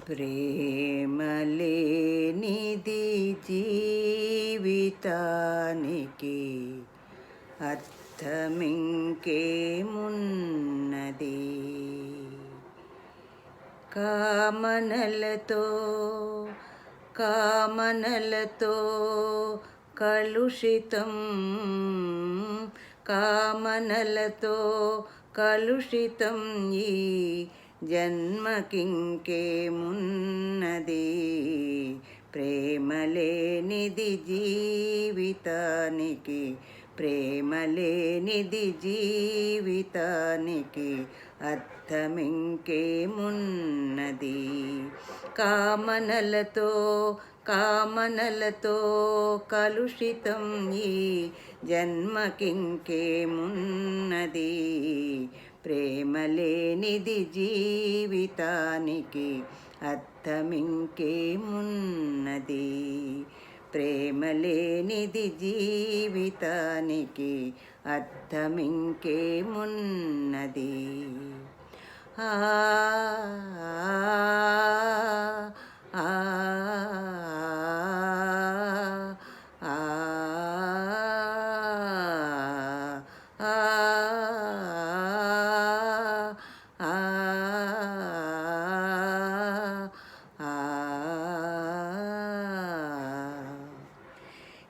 ప్రేమ లేనిది జీవితానికి అర్థమింకేమున్నది. కామనలతో కామనలతో కలుషితం, కామనలతో కలుషితం ఈ జన్మకింకేమున్నది. ప్రేమ లేనిది జీవితానికి, ప్రేమ లేనిది జీవితానికి అర్థమింకేమున్నది. కామనలతో కామనలతో కలుషితం ఈ జన్మకింకేమున్నది. ప్రేమ లేనిది జీవితానికి అర్థమింకేమున్నది. ప్రేమ లేనిది జీవితానికి అర్థమింకేమున్నది. ఆ ఆ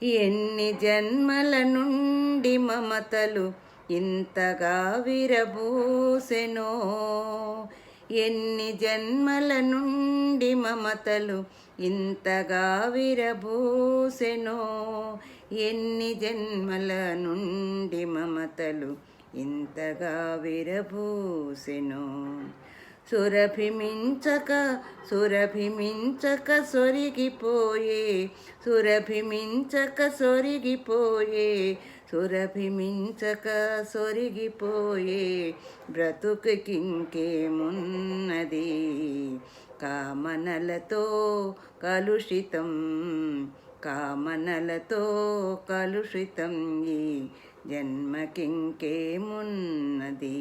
ఎన్ని జన్మల నుండి మమతలు ఇంతగా విరబూసెనో, ఎన్ని జన్మల నుండి మమతలు ఇంతగా విరబూసెనో, ఎన్ని జన్మల నుండి మమతలు ఇంతగా విరబూసెనో. సురభిమించక సురభిమించక సొరిగిపోయే, సురభిమించక సొరిగిపోయే, సురభిమించక సొరిగిపోయే బ్రతుకుకింకేమున్నది. కామనలతో కలుషితం, కామనలతో కలుషితం ఈ జన్మకింకేమున్నది.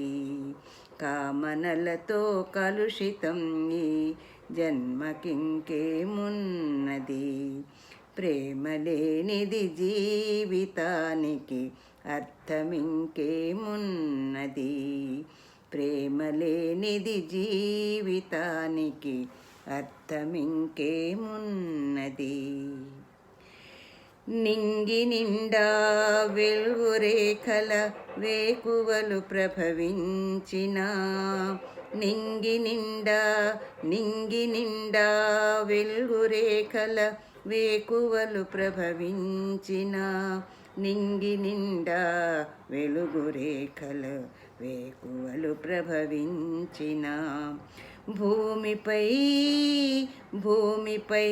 కామనలతో కలుషితం ఈ జన్మకింకేమున్నది. ప్రేమ లేనిది జీవితానికి అర్థమింకేమున్నది. ప్రేమ లేనిది జీవితానికి అర్థమింకేమున్నది. నింగి నిండా వెలుగురేఖల వేకువలు ప్రభవించిన, నింగి నిండా వెలుగురేఖల వేకువలు ప్రభవించిన, నింగి నిండా వెలుగురేఖల వేకువలు ప్రభవించిన. భూమిపై భూమిపై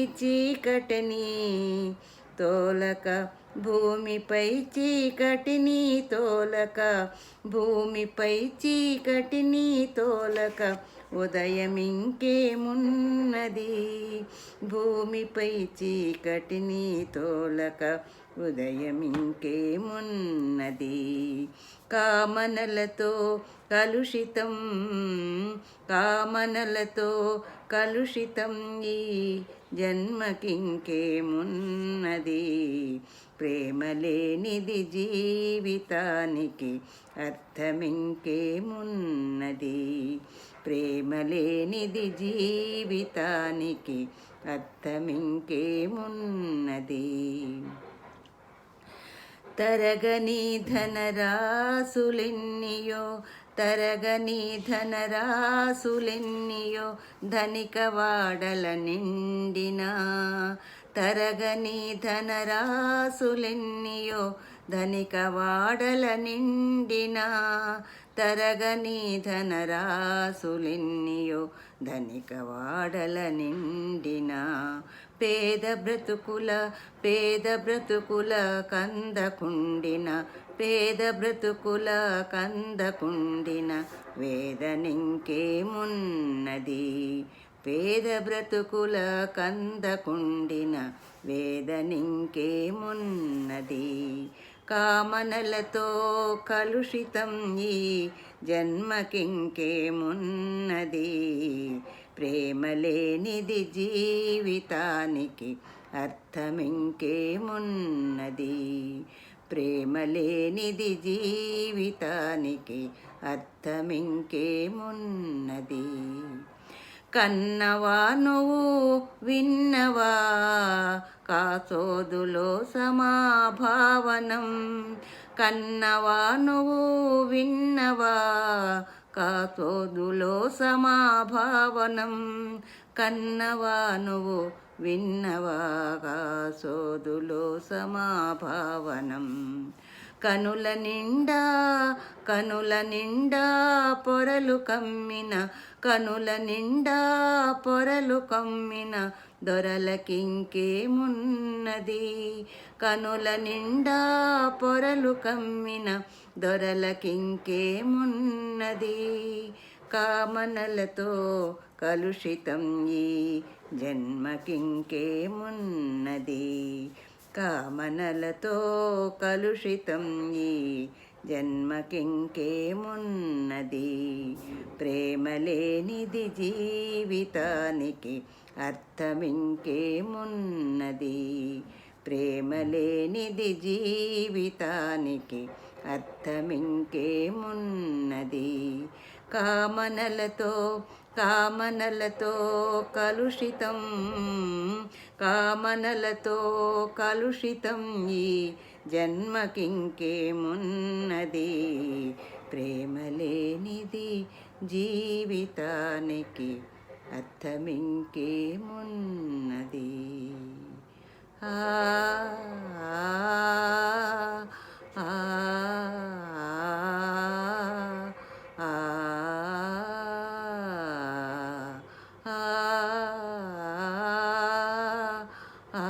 చీకటిని తోలక, భూమిపై చీకటిని తోలక, భూమిపై చీకటిని తోలక ఉదయమింకేమున్నది. భూమిపై చీకటిని తోలక ఉదయమింకేమున్నది. కామనలతో కలుషితం, కామనలతో కలుషితం ఈ జన్మకింకేమున్నది. ప్రేమ లేనిది జీవితానికి అర్థమింకేమున్నది. ప్రేమ లేనిది జీవితానికి అర్థమింకేమున్నది. తరగని ధనరాసులెన్నియో, తరగని ధనరాసులెన్నియో ధనిక వాడల నిండిన, తరగని ధనరాసులెన్నియో ధనిక వాడల నిండిన, తరగని ధనరాసులెన్నియో ధనిక వాడల నిండిన. పేద బ్రతుకుల కందకుండిన, పేద బ్రతుకుల కందకుండిన వేదనింకేమున్నది. పేద బ్రతుకుల కందకుండిన వేదనింకేమున్నది. కామనలతో కలుషితం ఈ జన్మకింకేమున్నది. ప్రేమ లేనిది జీవితానికి అర్థమింకేమున్నది. ప్రేమ లేనిది జీవితానికి అర్థమింకేమున్నది. కన్నవా నువ్వు విన్నవా కాసోదులో సమాభావనం. కన్నవా నువ్వు విన్నవా కాసోదులో సమాభావనం. కన్నవా నువ్వు విన్నవా కాసోదులో సమాభావనం. కనుల నిండా కనుల నిండా పొరలు కమ్మిన కనుల నిండా పొరలు కమ్మిన దొరలకింకేమున్నది. కనుల నిండా పొరలు కమ్మిన దొరలకింకేమున్నది. కామనలతో కలుషితం ఈ జన్మకింకేమున్నది. కామనలతో కలుషితం ఈ జన్మకింకేమున్నది. ప్రేమ లేనిది జీవితానికి అర్థమింకేమున్నది. ప్రేమ లేనిది జీవితానికి అర్థమింకేమున్నది. కామనలతో కామనలతో కలుషితం కామనలతో కలుషితం ఈ జన్మకింకేమున్నది. ప్రేమ లేనిది జీవితానికి అర్థమింకేమున్నది. ఆ ఆ ఆ ఆ ఆ